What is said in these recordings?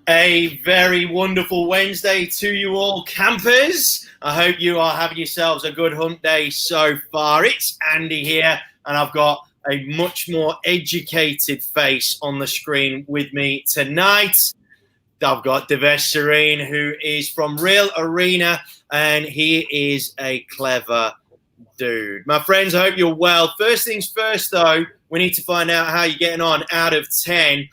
A very wonderful Wednesday to you all, campers. I hope you are having yourselves a good hump day so far. It's Andy here, and I've got a much more educated face on the screen with me tonight. I've got Divesh Sareen, who is from Real Arena, and he is a clever dude. My friends, I hope you're well. First things first, though, we need to find out how you're getting on out of 10.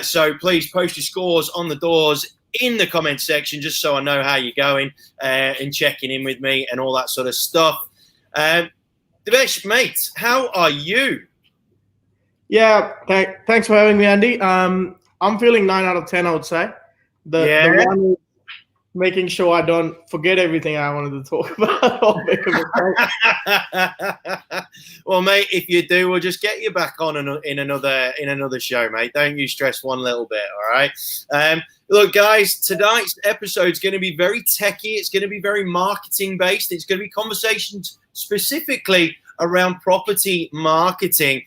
So please post your scores on the doors in the comment section, just so I know how you're going and checking in with me and all that sort of stuff. Divesh, mate, how are you? Yeah, thanks for having me, Andy. I'm feeling 9 out of 10, I would say. The one is making sure I don't forget everything I wanted to talk about or make a mistake. Well, mate, if you do, we'll just get you back on in another show, mate. Don't you stress one little bit, all right? Look, guys, tonight's episode is going to be very techy. It's going to be very marketing based. It's going to be conversations specifically around property marketing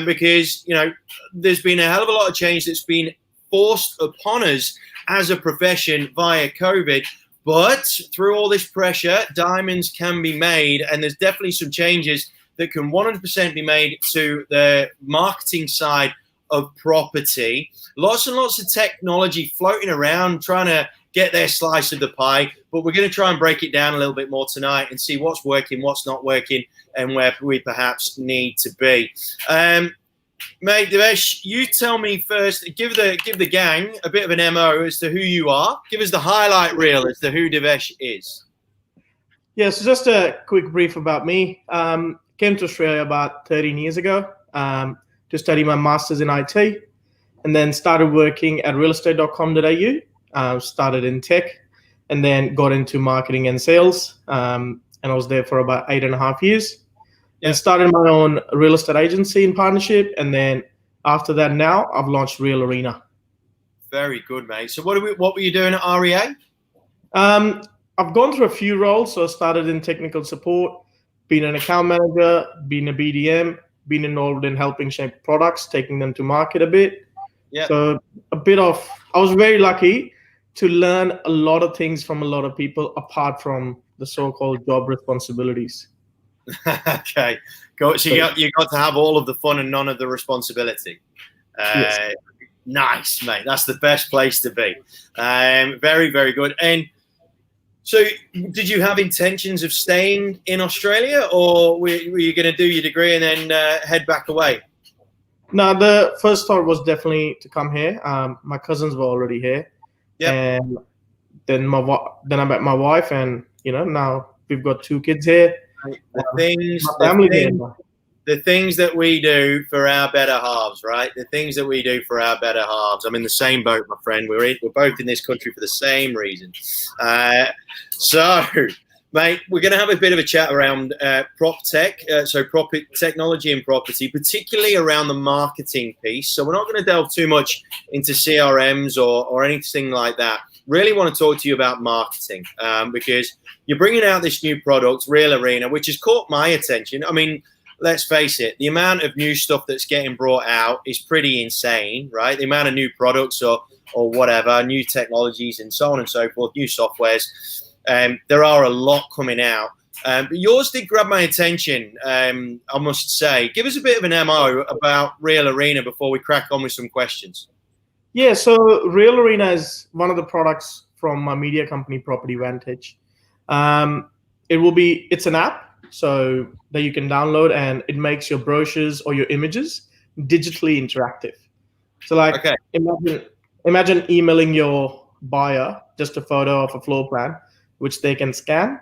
because, you know, there's been a hell of a lot of change that's been forced upon us as a profession via COVID. But through all this pressure, diamonds can be made, and there's definitely some changes that can 100% be made to the marketing side of property. Lots and lots of technology floating around trying to get their slice of the pie, but we're going to try and break it down a little bit more tonight and see what's working, what's not working, and where we perhaps need to be. Mate, Divesh, you tell me first, give the gang a bit of an MO as to who you are. Give us the highlight reel as to who Divesh is. Yeah, so just a quick brief about me. Came to Australia about 13 years ago to study my master's in IT, and then started working at realestate.com.au. Started in tech, and then got into marketing and sales, and I was there for about 8.5 years. And started my own real estate agency in partnership, and then after that, now I've launched Real Arena. Very good, mate. So what were you doing at REA? I've gone through a few roles. So I started in technical support, being an account manager, being a BDM, being involved in helping shape products, taking them to market a bit. Yeah. So I was very lucky to learn a lot of things from a lot of people apart from the so-called job responsibilities. Okay, cool. So you got to have all of the fun and none of the responsibility. Yes. Nice, mate. That's the best place to be. Very, very good. And so did you have intentions of staying in Australia, or were you going to do your degree and then head back away? No, the first thought was definitely to come here. My cousins were already here. Yep. And then I met my wife, and now we've got 2 kids here. The things that we do for our better halves, right? The things that we do for our better halves. I'm in the same boat, my friend. We're both in this country for the same reason. So, mate, we're going to have a bit of a chat around prop tech, so technology and property, particularly around the marketing piece. So we're not going to delve too much into CRMs or anything like that. Really want to talk to you about marketing because you're bringing out this new product, Real Arena, which has caught my attention. I mean, let's face it, the amount of new stuff that's getting brought out is pretty insane, right? The amount of new products or whatever, new technologies and so on and so forth, new softwares. There are a lot coming out. But yours did grab my attention, I must say. Give us a bit of an MO about Real Arena before we crack on with some questions. Yeah, so Real Arena is one of the products from my media company, Property Vantage. It's an app so that you can download, and it makes your brochures or your images digitally interactive. So imagine emailing your buyer just a photo of a floor plan, which they can scan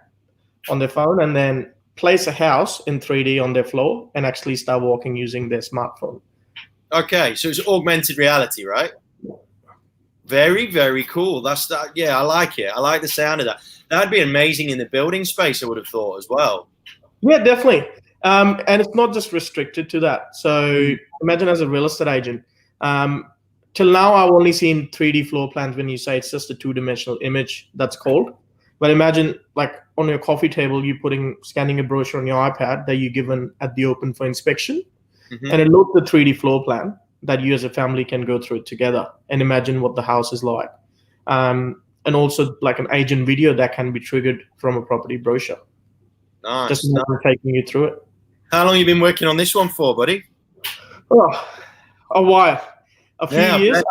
on their phone and then place a house in 3D on their floor and actually start walking using their smartphone. Okay, so it's augmented reality, right? Very, very cool. That's that. Yeah, I like it. I like the sound of that. That'd be amazing in the building space, I would have thought as well. Yeah, definitely. And it's not just restricted to that. So imagine as a real estate agent, till now I've only seen 3D floor plans when you say it's just a 2-dimensional image that's called. But imagine like on your coffee table, scanning a brochure on your iPad that you're given at the open for inspection. Mm-hmm. And it loads the 3D floor plan that you as a family can go through it together and imagine what the house is like. and also like an agent video that can be triggered from a property brochure. Nice. Just taking you through it. How long have you been working on this one for, buddy? Oh, a while. A few years.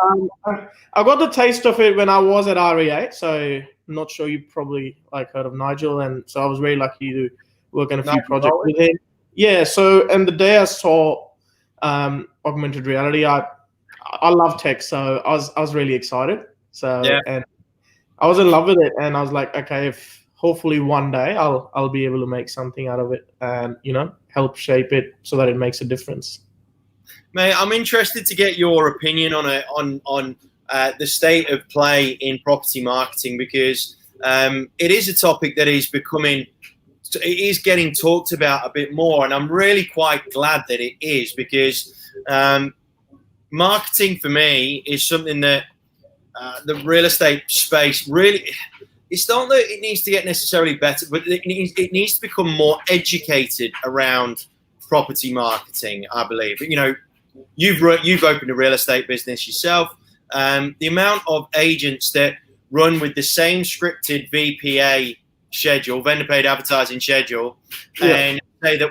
I got the taste of it when I was at REA. So I'm not sure you probably heard of Nigel, and so I was very lucky to work on a few projects with him. Yeah. So and the day I saw augmented reality, I love tech, so I was really excited. So and I was in love with it, and I was like, okay, if hopefully one day I'll be able to make something out of it, and help shape it so that it makes a difference. Mate, I'm interested to get your opinion on it, on the state of play in property marketing, because it is a topic that is getting talked about a bit more, and I'm really quite glad that it is, because marketing for me is something that the real estate space really, it's not that it needs to get necessarily better, but it needs to become more educated around property marketing, I believe. You've opened a real estate business yourself. The amount of agents that run with the same scripted VPA schedule, vendor paid advertising schedule, and say that,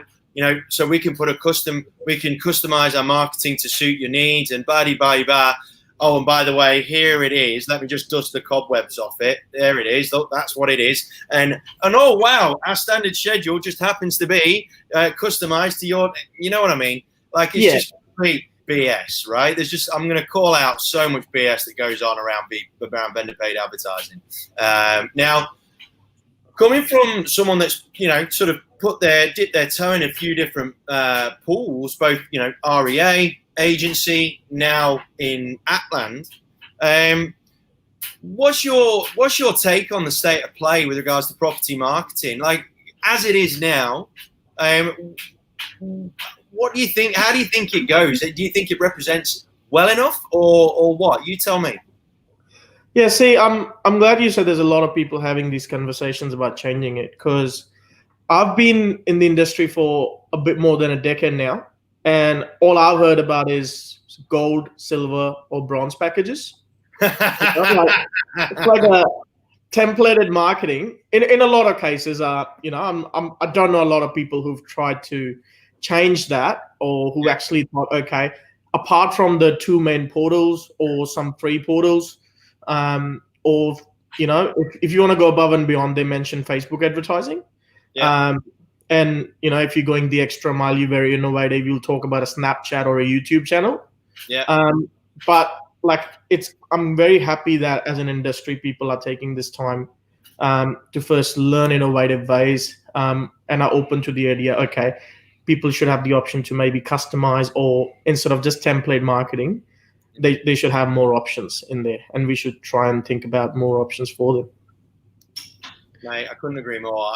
so we can customize our marketing to suit your needs, and blah. Oh, and by the way, here it is. Let me just dust the cobwebs off it. There it is. Look, that's what it is. And oh wow, our standard schedule just happens to be customized to your. You know what I mean? Like it's just complete BS, right? I'm going to call out so much BS that goes on around vendor paid advertising. Now, coming from someone that's sort of dipped their toe in a few different pools, both REA, agency, now in Atland. What's your take on the state of play with regards to property marketing, like as it is now? What do you think? How do you think it goes? Do you think it represents well enough, or what? You tell me. Yeah, see, I'm glad you said there's a lot of people having these conversations about changing it, because I've been in the industry for a bit more than a decade now, and all I've heard about is gold, silver, or bronze packages. It's like a templated marketing. In a lot of cases, I don't know a lot of people who've tried to change that, or who actually thought, okay, apart from the two main portals or some free portals, or if you want to go above and beyond, they mention Facebook advertising. And if you're going the extra mile, you're very innovative, you'll talk about a Snapchat or a YouTube channel. But I'm very happy that as an industry, people are taking this time to first learn innovative ways, and are open to the idea, okay, people should have the option to maybe customize, or instead of just template marketing, they should have more options in there, and we should try and think about more options for them. Mate, I couldn't agree more.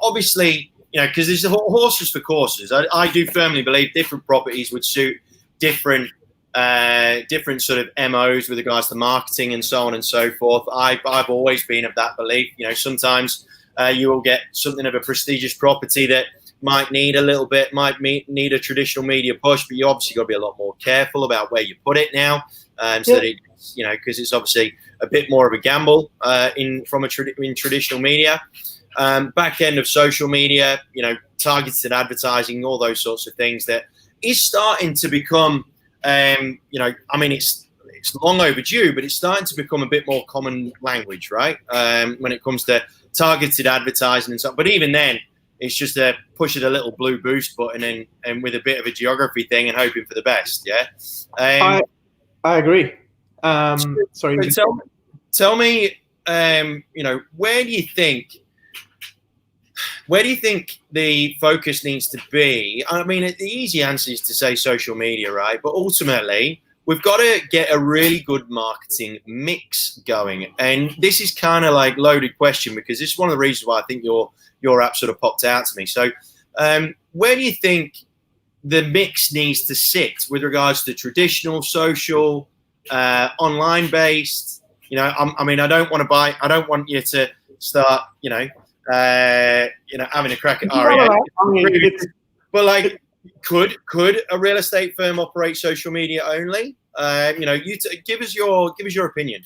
Obviously, because there's horses for courses. I do firmly believe different properties would suit different sort of MOs with regards to marketing and so on and so forth. I've always been of that belief. Sometimes you will get something of a prestigious property that might need need a traditional media push, but you obviously got to be a lot more careful about where you put it now, so that it's, because it's obviously a bit more of a gamble in traditional media. Back end of social media, targeted advertising, all those sorts of things that is starting to become, it's long overdue, but it's starting to become a bit more common language, right? When it comes to targeted advertising and stuff. But even then, it's just pushing a little blue boost button and with a bit of a geography thing and hoping for the best. Yeah. I agree. Sorry. Tell me, where do you think the focus needs to be? I mean, the easy answer is to say social media, right? But ultimately, we've got to get a really good marketing mix going. And this is kind of like loaded question, because this is one of the reasons why I think your app sort of popped out to me. So where do you think the mix needs to sit with regards to traditional, social, online based? I don't want you to start, having a crack at REA. But could a real estate firm operate social media only? Give us your opinion.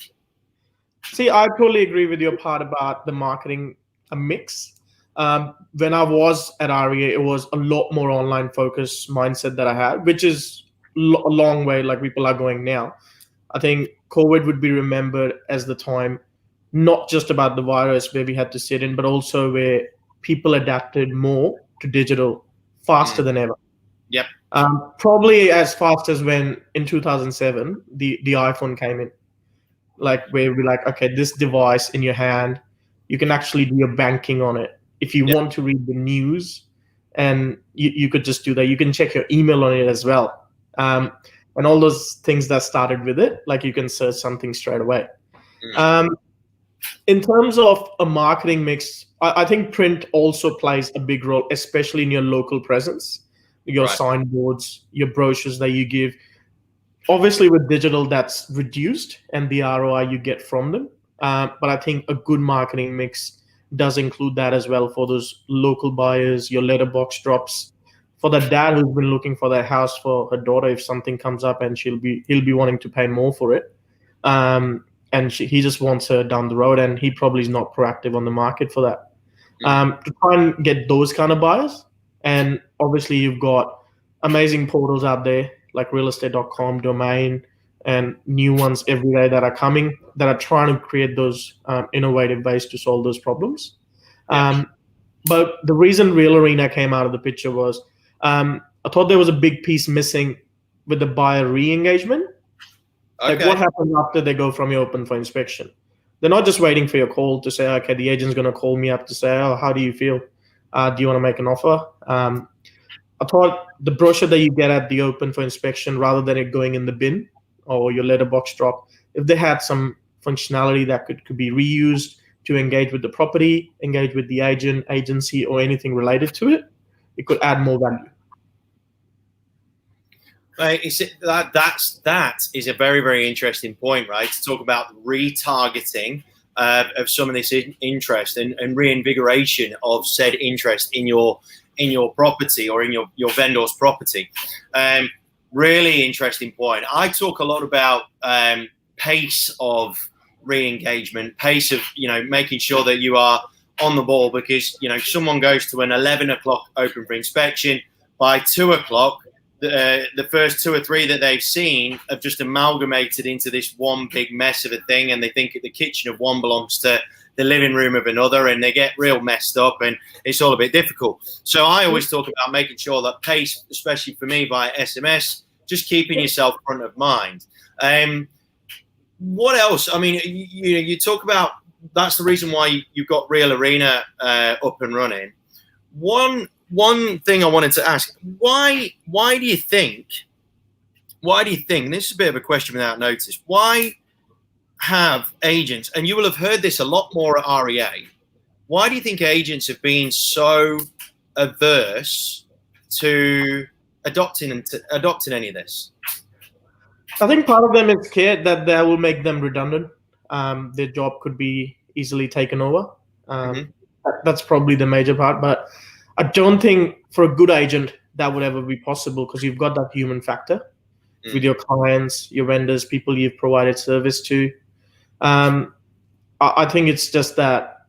See, I totally agree with your part about the marketing mix. When I was at REA, it was a lot more online focused mindset that I had, which is a long way like people are going now. I think COVID would be remembered as the time, not just about the virus where we had to sit in, but also where people adapted more to digital faster than ever. Yep. Probably as fast as when in 2007 the iPhone came in, like where we're like, okay, this device in your hand, you can actually do your banking on it. If you Yep. want to read the news, and you could just do that. You can check your email on it as well. And all those things that started with it, like you can search something straight away. In terms of a marketing mix, I think print also plays a big role, especially in your local presence, your Right. signboards, your brochures that you give. Obviously, with digital, that's reduced and the ROI you get from them. But I think a good marketing mix does include that as well for those local buyers, your letterbox drops, for the dad who's been looking for their house for her daughter. If something comes up and he'll be wanting to pay more for it, and he just wants her down the road, and he probably is not proactive on the market for that. To try and get those kind of buyers, and obviously you've got amazing portals out there like realestate.com, Domain, and new ones every day that are coming that are trying to create those innovative ways to solve those problems. But the reason Real Arena came out of the picture was I thought there was a big piece missing with the buyer re-engagement. Okay. Like what happens after they go from your open for inspection? They're not just waiting for your call to say, okay, the agent's going to call me up to say, oh, how do you feel? Do you want to make an offer? I thought the brochure that you get at the open for inspection, rather than it going in the bin or your letterbox drop, if they had some functionality that could be reused to engage with the property, engage with the agent, agency, or anything related to it, it could add more value. Right, that is a very, very interesting point, right? To talk about retargeting of some of this interest and reinvigoration of said interest in your property or in your vendor's property. Really interesting point. I talk a lot about pace of re-engagement, pace of making sure that you are on the ball, because someone goes to an 11 o'clock open for inspection. By 2 o'clock, the first 2 or 3 that they've seen have just amalgamated into this one big mess of a thing, and they think the kitchen of one belongs to the living room of another, and they get real messed up, and it's all a bit difficult. So I always talk about making sure that pace, especially for me via SMS, just keeping yourself front of mind. What else? I mean, you talk about that's the reason why you've got Real Arena up and running. One thing I wanted to ask, why do you think, and this is a bit of a question without notice, why have agents, and you will have heard this a lot more at REA, why do you think agents have been so averse to adopting any of this? I think part of them is scared that that will make them redundant. Their job could be easily taken over. That's probably the major part, but I don't think for a good agent that would ever be possible, because you've got that human factor with your clients, your vendors, people you've provided service to. I think it's just that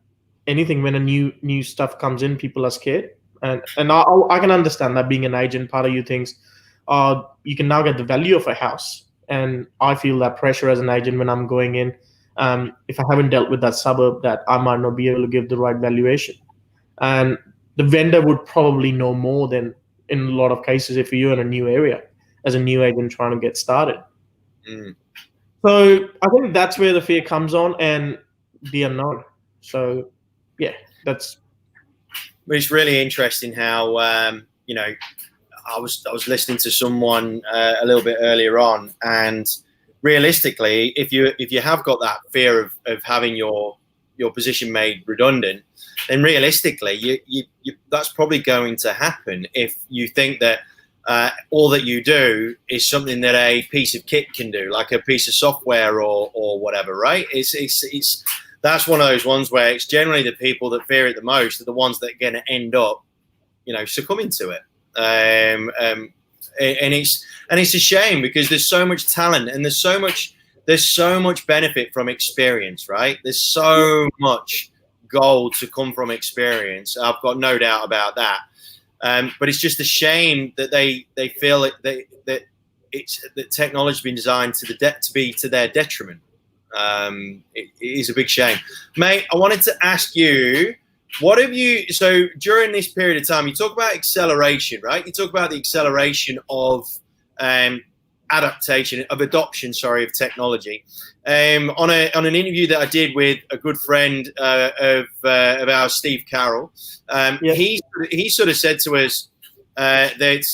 anything when a new stuff comes in, people are scared, and I can understand that. Being an agent, part of you thinks, you can now get the value of a house, and I feel that pressure as an agent when I'm going in. If I haven't dealt with that suburb, that I might not be able to give the right valuation, and the vendor would probably know more than in a lot of cases if you're in a new area as a new agent trying to get started. So I think that's where the fear comes on, and the unknown. So yeah, that's. But it's really interesting how I was listening to someone a little bit earlier on, and realistically, if you have got that fear of having your position made redundant, then realistically, you that's probably going to happen if you think that all that you do is something that a piece of kit can do, like a piece of software or whatever, right? It's that's one of those ones where it's generally the people that fear it the most are the ones that are going to end up, succumbing to it. And it's a shame, because there's so much talent and there's so much there's so much benefit from experience, right? There's so much gold to come from experience. I've got no doubt about that. But it's just a shame that they feel that technology has been designed to be to their detriment. It is a big shame, mate. I wanted to ask you, what have you? So during this period of time, you talk about acceleration, right? You talk about the acceleration of adoption of technology. On an interview that I did with a good friend of ours, Steve Carroll, he sort of said to us that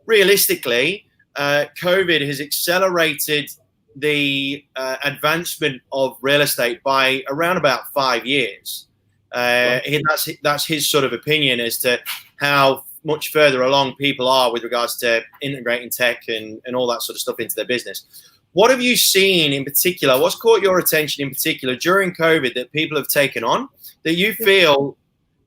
realistically, COVID has accelerated the advancement of real estate by around about 5 years. That's his sort of opinion as to how much further along people are with regards to integrating tech and all that sort of stuff into their business. What have you seen in particular? What's caught your attention in particular during COVID that people have taken on that you feel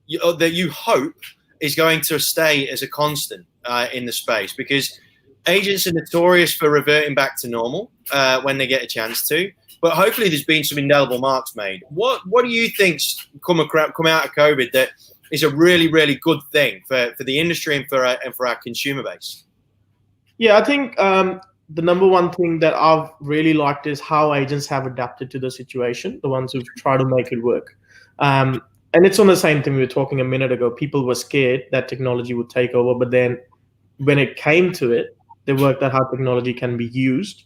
that you hope is going to stay as a constant in the space? Because agents are notorious for reverting back to normal when they get a chance to, but hopefully there's been some indelible marks made. What do you think's come out of COVID that is a really, really good thing for the industry and for our consumer base? Yeah, I think the number one thing that I've really liked is how agents have adapted to the situation, the ones who've tried to make it work. And it's on the same thing we were talking a minute ago. People were scared that technology would take over, but then when it came to it, they worked out how technology can be used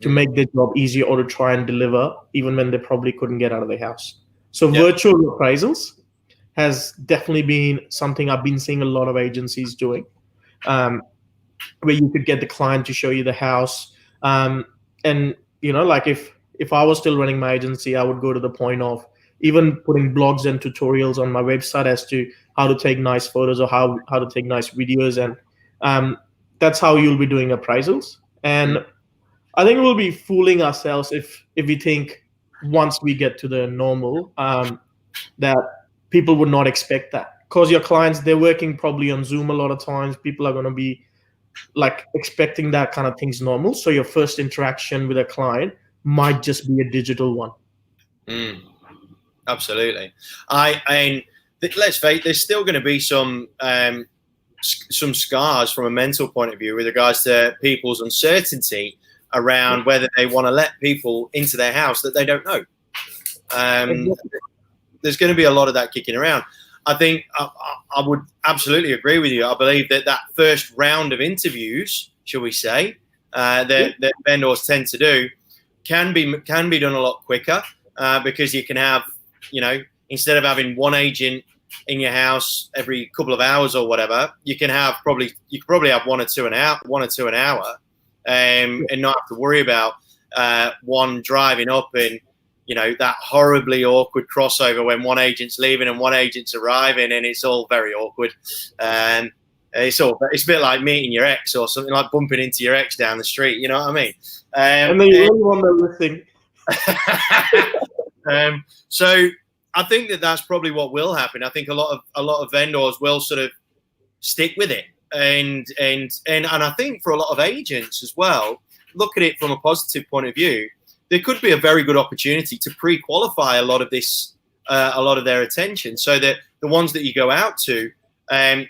to make their job easier or to try and deliver even when they probably couldn't get out of their house. So virtual appraisals has definitely been something I've been seeing a lot of agencies doing, where you could get the client to show you the house. And, like if I was still running my agency, I would go to the point of even putting blogs and tutorials on my website as to how to take nice photos or how to take nice videos. And that's how you'll be doing appraisals. And I think we'll be fooling ourselves if we think once we get to the normal that people would not expect that, because your clients, they're working probably on Zoom a lot of times. People are going to be like expecting that kind of things normal. So your first interaction with a client might just be a digital one. Absolutely. Let's face, there's still going to be some scars from a mental point of view with regards to people's uncertainty around whether they want to let people into their house that they don't know. There's going to be a lot of that kicking around. I think I would absolutely agree with you. I believe that first round of interviews, shall we say, that vendors tend to do can be done a lot quicker because you can have, instead of having one agent in your house every couple of hours or whatever, you could probably have one or two an hour, and not have to worry about one driving up and that horribly awkward crossover when one agent's leaving and one agent's arriving, and it's all very awkward. It's a bit like meeting your ex or something, like bumping into your ex down the street. You know what I mean? And then you really want to listen. So I think that's probably what will happen. I think a lot of vendors will sort of stick with it, and I think for a lot of agents as well, look at it from a positive point of view. There could be a very good opportunity to pre-qualify a lot of their attention, so that the ones that you go out to,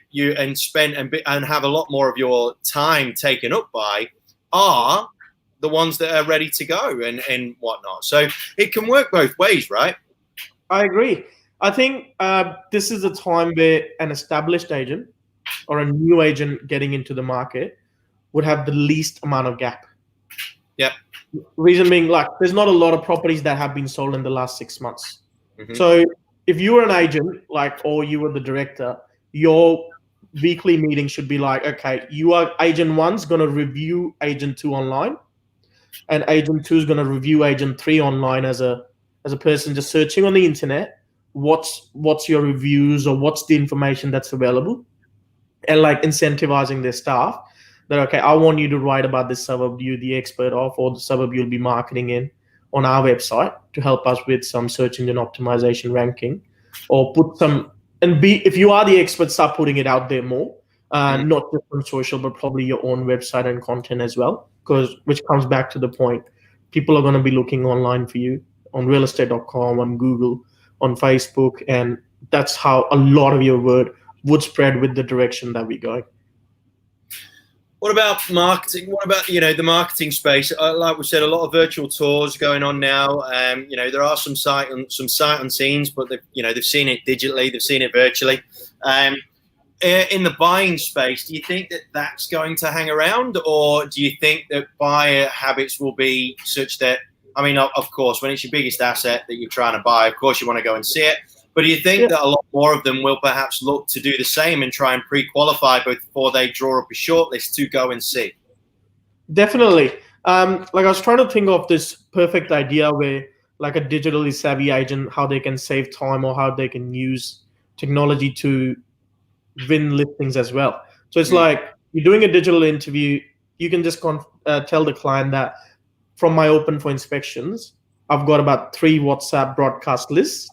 you spend and have a lot more of your time taken up by, are the ones that are ready to go and whatnot. So it can work both ways, right? I agree. I think this is a time where an established agent or a new agent getting into the market would have the least amount of gap. Yep. Reason being, like, there's not a lot of properties that have been sold in the last 6 months. So if you were an agent, or you were the director, your weekly meeting should be like, okay, you are agent one's going to review agent two online, and agent two is going to review agent three online as a person just searching on the internet. What's your reviews, or what's the information that's available, and incentivizing their staff that, okay, I want you to write about this suburb you're the expert of, or the suburb you'll be marketing in on our website to help us with some search engine optimization ranking, or put some, and if you are the expert, start putting it out there more, not just on social, but probably your own website and content as well, which comes back to the point. people are going to be looking online for you on realestate.com, on Google, on Facebook, and that's how a lot of your word would spread with the direction that we're going. What about marketing? What about, the marketing space? Like we said, a lot of virtual tours going on now. There are some sight unseen, but they've seen it digitally, they've seen it virtually. In the buying space, do you think that that's going to hang around, or do you think that buyer habits will be such that, of course, when it's your biggest asset that you're trying to buy, of course you want to go and see it. But do you think that a lot more of them will perhaps look to do the same and try and pre-qualify before they draw up a shortlist to go and see? Definitely. I was trying to think of this perfect idea where, like, a digitally savvy agent, how they can save time or how they can use technology to win listings as well. So it's like you're doing a digital interview. You can just tell the client that from my open for inspections, I've got about 3 WhatsApp broadcast lists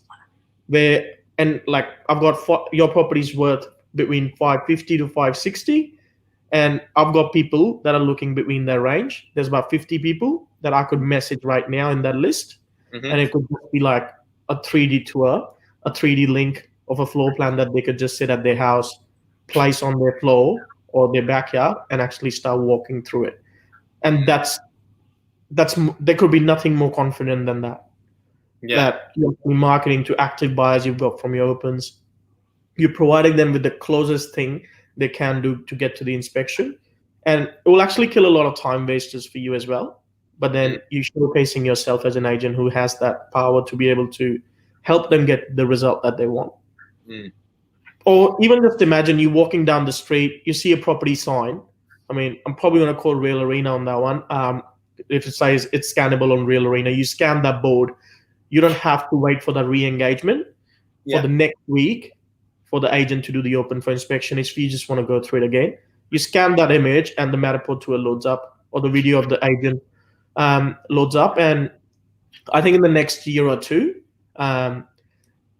I've got your property's worth between 550 to 560, and I've got people that are looking between their range. There's about 50 people that I could message right now in that list, and it could just be like a 3D tour, a 3D link of a floor plan that they could just sit at their house, place on their floor or their backyard, and actually start walking through it. And there could be nothing more confident than that. That you're marketing to active buyers you've got from your opens. You're providing them with the closest thing they can do to get to the inspection. And it will actually kill a lot of time wasters for you as well. But then you're showcasing yourself as an agent who has that power to be able to help them get the result that they want. Or even just imagine you walking down the street, you see a property sign. I'm probably going to call Real Arena on that one. If it says it's scannable on Real Arena, you scan that board. You don't have to wait for the re-engagement for the next week for the agent to do the open for inspection. If you just want to go through it again, you scan that image and the Matterport tour loads up, or the video of the agent loads up. And I think in the next year or two,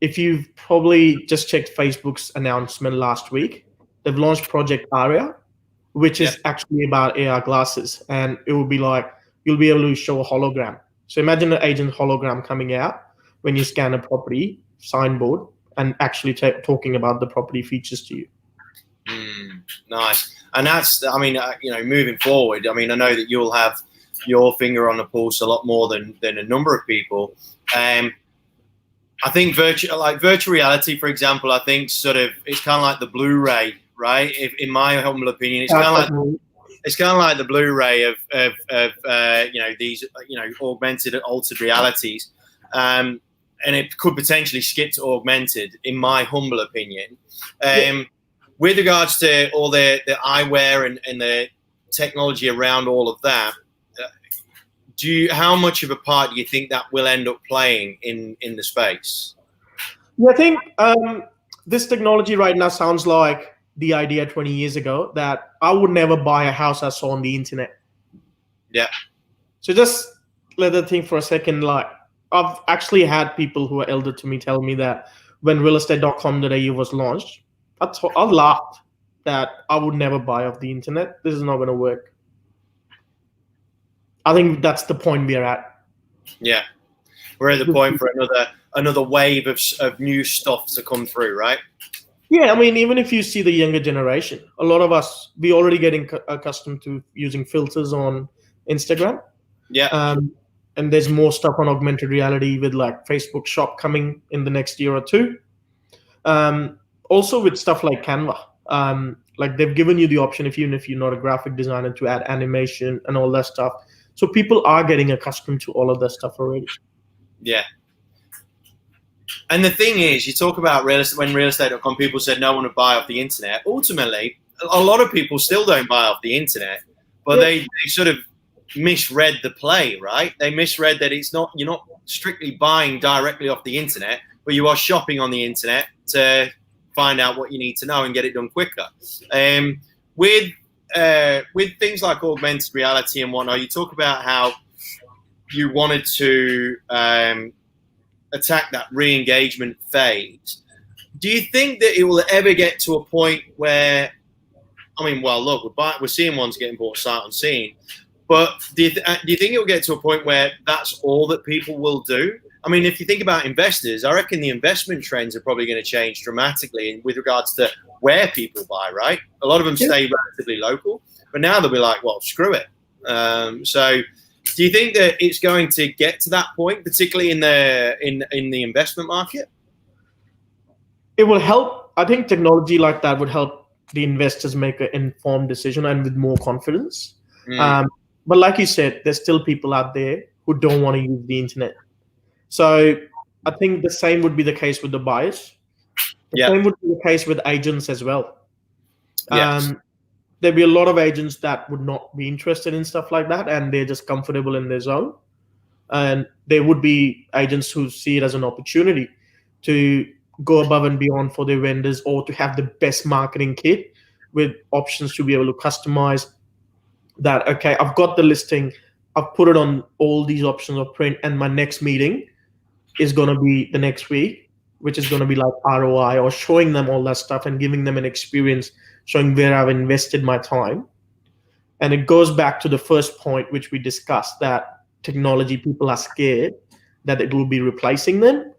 if you've probably just checked Facebook's announcement last week, they've launched Project Aria, which is actually about AR glasses. And it will be like, you'll be able to show a hologram. So imagine an agent hologram coming out when you scan a property signboard and actually talking about the property features to you. Nice. And that's, moving forward, I know that you'll have your finger on the pulse a lot more than a number of people. I think virtual reality, for example, I think it's kind of like the Blu-ray, right? In my humble opinion, it's kind of like the Blu-ray of these augmented and altered realities, and it could potentially skip to augmented, in my humble opinion. With regards to all the eyewear and the technology around all of that, how much of a part do you think that will end up playing in the space? Yeah, I think this technology right now sounds like the idea 20 years ago that I would never buy a house I saw on the internet. Yeah. So just let that think for a second. Like, I've actually had people who are elder to me tell me that when realestate.com.au was launched, I laughed that I would never buy off the internet. This is not going to work. I think that's the point we're at. Yeah. We're at the point for another wave of new stuff to come through, right? Yeah, even if you see the younger generation, a lot of us, we already getting accustomed to using filters on Instagram. Yeah. And there's more stuff on augmented reality with like Facebook Shop coming in the next year or two. Also with stuff like Canva, like they've given you the option, even if you're not a graphic designer, to add animation and all that stuff. So people are getting accustomed to all of that stuff already. Yeah. And the thing is, you talk about when realestate.com, people said no one would buy off the internet. Ultimately, a lot of people still don't buy off the internet, but they sort of misread the play, right? They misread that you're not strictly buying directly off the internet, but you are shopping on the internet to find out what you need to know and get it done quicker. With things like augmented reality and whatnot, you talk about how you wanted to attack that re-engagement phase. Do you think that it will ever get to a point where, look, we're seeing ones getting bought sight unseen, But do you think it will get to a point where that's all that people will do? I mean, if you think about investors, I reckon the investment trends are probably going to change dramatically with regards to where people buy, right? A lot of them stay relatively local, but now they'll be like, well, screw it. So do you think that it's going to get to that point, particularly in the investment market? It will help. I think technology like that would help the investors make an informed decision and with more confidence. But like you said, there's still people out there who don't want to use the internet. So I think the same would be the case with the buyers. The same would be the case with agents as well. Yes. There'd be a lot of agents that would not be interested in stuff like that, and they're just comfortable in their zone. And there would be agents who see it as an opportunity to go above and beyond for their vendors, or to have the best marketing kit with options to be able to customize that. Okay, I've got the listing, I've put it on all these options of print, and my next meeting is going to be the next week, which is going to be like ROI, or showing them all that stuff and giving them an experience, showing where I've invested my time. And it goes back to the first point, which we discussed, that technology, people are scared that it will be replacing them.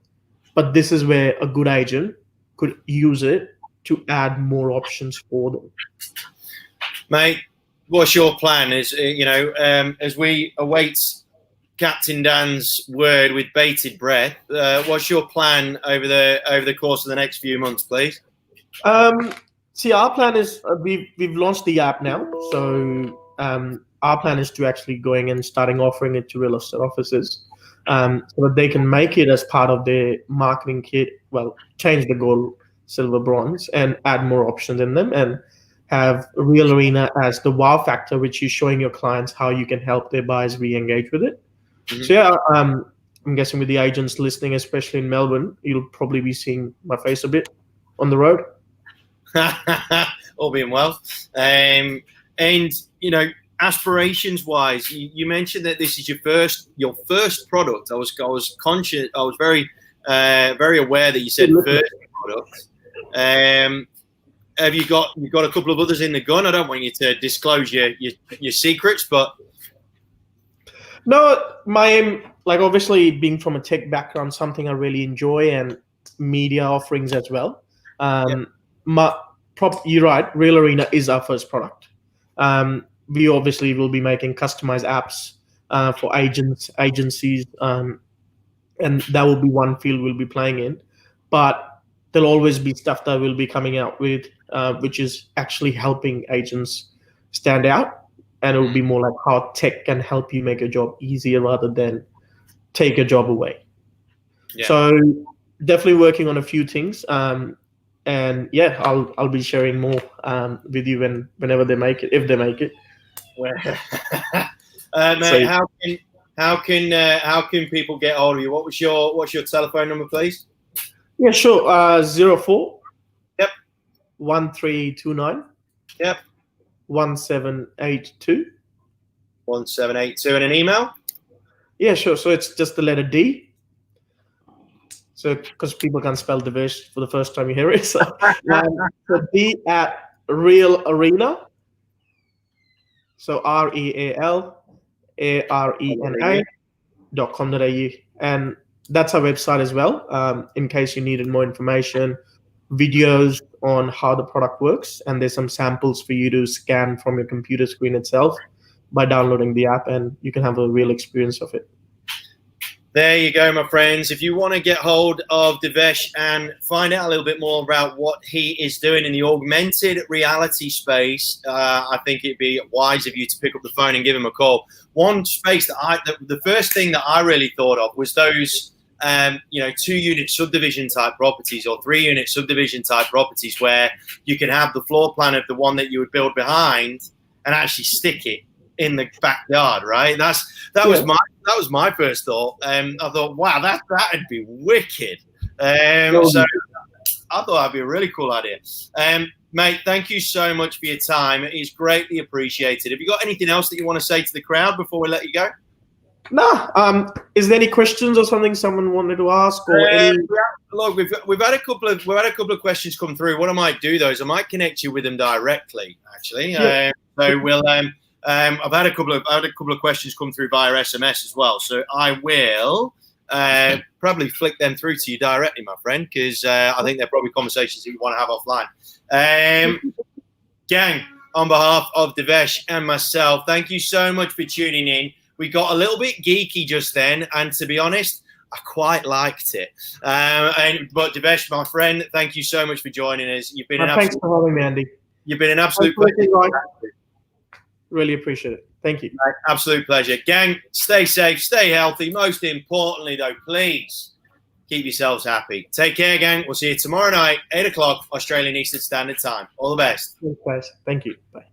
But this is where a good agent could use it to add more options for them. Mate, what's your plan? As we await Captain Dan's word with bated breath, what's your plan over the course of the next few months, please? See, our plan is we've launched the app now, so our plan is to actually going and starting offering it to real estate offices, so that they can make it as part of their marketing kit. Well, change the gold, silver, bronze, and add more options in them, and have Real Arena as the wow factor, which is showing your clients how you can help their buyers re-engage with it. So yeah, I'm guessing with the agents listening, especially in Melbourne, you'll probably be seeing my face a bit on the road. All being well. And aspirations wise, you mentioned that this is your first product. I was conscious. I was very aware that you said first product. Have you got a couple of others in the gun? I don't want you to disclose your secrets, but no, my aim, like obviously being from a tech background, something I really enjoy, and media offerings as well. You're right. Real Arena is our first product. We obviously will be making customized apps for agencies, and that will be one field we'll be playing in. But there'll always be stuff that we'll be coming out with, which is actually helping agents stand out. And it will be more like how tech can help you make a job easier rather than take a job away. Yeah. So definitely working on a few things. And yeah, I'll be sharing more with you whenever they make it, if they make it. Mate, how can people get hold of you? What's your telephone number, please? Yeah, sure. 04. Yep. 1329. Yep. 1782. 1782, and an email? Yeah, sure. So it's just the letter D. So because people can't spell Divesh for the first time you hear it, so D at Real Arena. So REALARENA.com.au, and that's our website as well. In case you needed more information, videos on how the product works, and there's some samples for you to scan from your computer screen itself by downloading the app, and you can have a real experience of it. There you go, my friends. If you want to get hold of Divesh and find out a little bit more about what he is doing in the augmented reality space, I think it'd be wise of you to pick up the phone and give him a call. One space the first thing that I really thought of was those 2-unit subdivision type properties or 3-unit subdivision type properties where you can have the floor plan of the one that you would build behind and actually stick it in the backyard, right? That was my first thought. I thought, wow, that'd be wicked. So I thought that'd be a really cool idea. Mate, thank you so much for your time. It is greatly appreciated. Have you got anything else that you want to say to the crowd before we let you go? No. Is there any questions or something someone wanted to ask? Or Look, we've had a couple of questions come through. What I might do though is I might connect you with them directly. Actually, so I've had a couple of questions come through via SMS as well, so I will probably flick them through to you directly, my friend, because I think they're probably conversations that you want to have offline. Gang, on behalf of Divesh and myself, thank you so much for tuning in. We got a little bit geeky just then, and to be honest, I quite liked it. But Divesh, my friend, thank you so much for joining us. You've been thanks for having me, Andy. You've been an absolute pleasure. Really appreciate it. Thank you. Absolute pleasure. Gang, stay safe, stay healthy. Most importantly, though, please keep yourselves happy. Take care, gang. We'll see you tomorrow night, 8 o'clock, Australian Eastern Standard Time. All the best. Thank you. Bye.